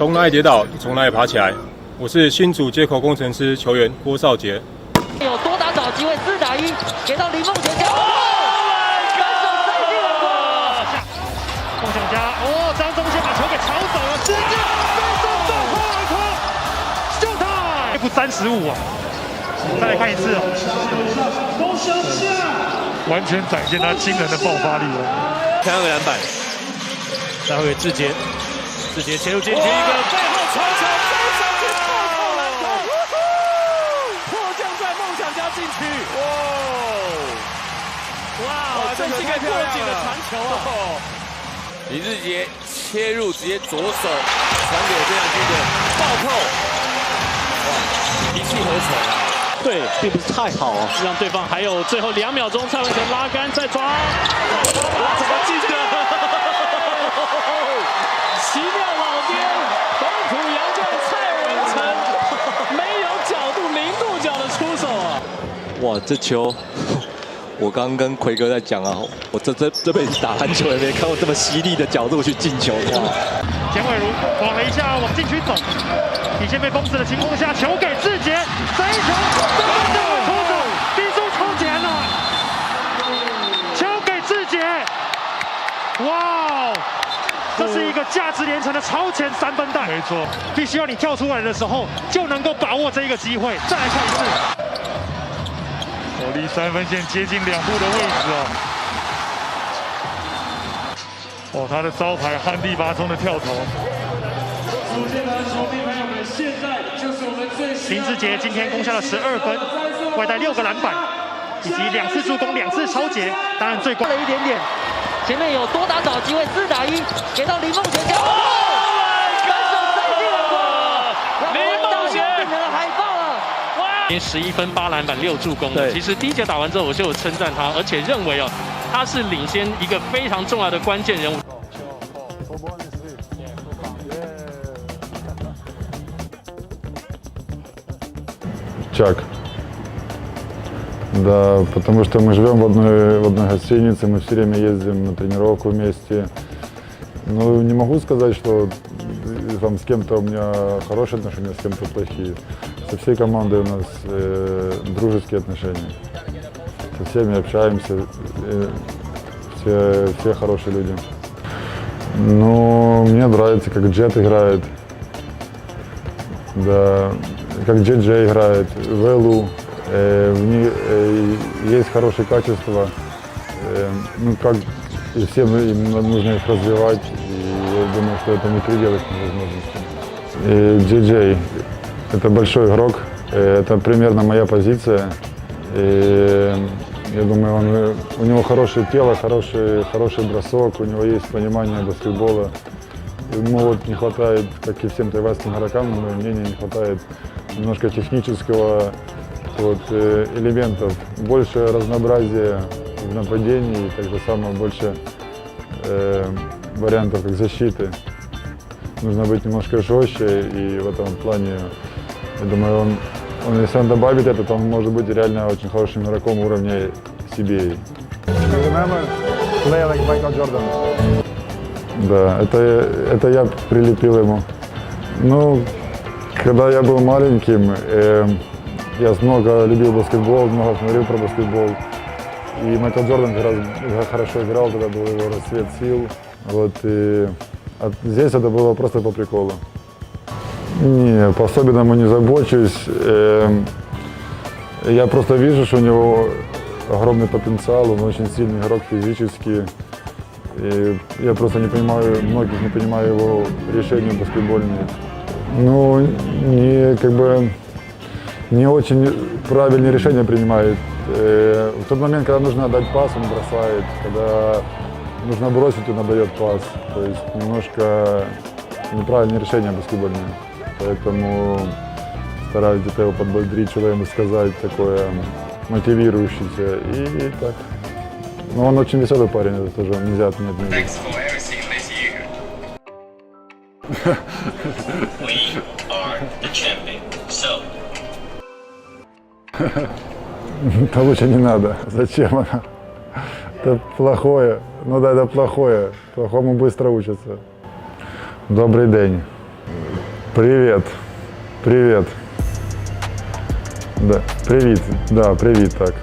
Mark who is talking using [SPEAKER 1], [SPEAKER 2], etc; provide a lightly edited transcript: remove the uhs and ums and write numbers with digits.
[SPEAKER 1] 从哪里跌倒，从哪里爬起来。我是新竹街口工程师球员郭少杰。
[SPEAKER 2] 有多打找机会，4打1，给到林梦贤球。
[SPEAKER 3] 梦想家张宗宪把球给抢走了，直接飞身撞后来空，秀台 F35啊！再来看一次哦，完全展现他惊人的爆发力了。
[SPEAKER 4] 看到个篮板，再回志杰，志杰切入禁区，一个背后传球，飞上去破扣篮筐，迫降在梦想家禁区，哇，这是个过紧的传球啊！
[SPEAKER 5] 林志杰切入，直接左手传给这样一个暴扣，哇，一气呵成啊！
[SPEAKER 4] 对，并不是太好啊，让对方还有最后2秒钟，蔡文成拉杆再抓，哇，怎么进的？奇妙老爹，黄埔洋将蔡文成没有角度0度角的出手啊！
[SPEAKER 6] 哇，这球！我刚刚跟奎哥在讲啊，我这辈子打篮球也没看过这么犀利的角度去进球。哇！
[SPEAKER 3] 简伟如晃了一下往禁区走，底线被封死的情况下，球给志杰，这一球真的出手，比数抽检了，球给志杰，哇！这是一个价值连城的超前3分弹，没错，必须要你跳出来的时候就能够把握这一个机会。再来看一次。离3分线接近2步的位置哦。他的招牌旱地拔葱的跳投。林志杰今天攻下了12分，外带6个篮板，以及2次助攻、2次抄截，当然最关了一点点。
[SPEAKER 2] 前面有多打找机会，4打1，给到林梦贤球。
[SPEAKER 4] 11分8篮板6助攻的，其实第一节打完之后，我就有称赞他，而且认为他是领先一个非常重要的关键人物。
[SPEAKER 7] Чак. Да, потому что мы живем в одной гостинице, мы все время ездим на тренировку вместе. Ну, не могу сказать, что там с кем-то у меня хорошие отношения, с кем-то плохие. Со всей командой у нас дружеские отношения. Со всеми общаемся, все хорошие люди. Ну, мне нравится, как Джет играет, да, как Джей играет, ВЛУ. В них есть хорошие качества, ну, как и всем им нужно их развивать, и я думаю, что это не предел их возможностей. Джей. Это большой игрок, это примерно моя позиция. И я думаю, у него хорошее тело, хороший бросок, у него есть понимание баскетбола. Ему вот не хватает, как и всем тайваньским игрокам, на мое мнение, не хватает немножко технического элементов, больше разнообразия в нападении, так же самое больше вариантов как защиты. Нужно быть немножко жестче, и в этом плане, я думаю, если он добавит это, то он может быть реально очень хорошим игроком уровня CBA. Да, это я прилепил ему. Ну, когда я был маленьким, я много любил баскетбол, много смотрел про баскетбол. И Майкл Джордан как раз хорошо играл, тогда был его расцвет сил. Вот, и здесь это было просто по приколу. Не, по-особенному не забочусь. Я просто вижу, что у него огромный потенциал, он очень сильный игрок физически. И я просто не понимаю, многих не понимаю его решения баскетбольные. Ну, не очень правильные решения принимает. В тот момент, когда нужно отдать пас, он бросает. Когда нужно бросить, он отдает пас. То есть немножко неправильные решения баскетбольные. Поэтому стараюсь где-то его подбодрить, что-то ему сказать такое мотивирующееся. И так. Но он очень веселый парень, это тоже нельзя отменять. Это лучше не надо. Зачем она? Это плохое. Ну да, это плохое. Плохому быстро учатся. Добрий день. Привет. Привет. Да, привіт. Да, привіт, так.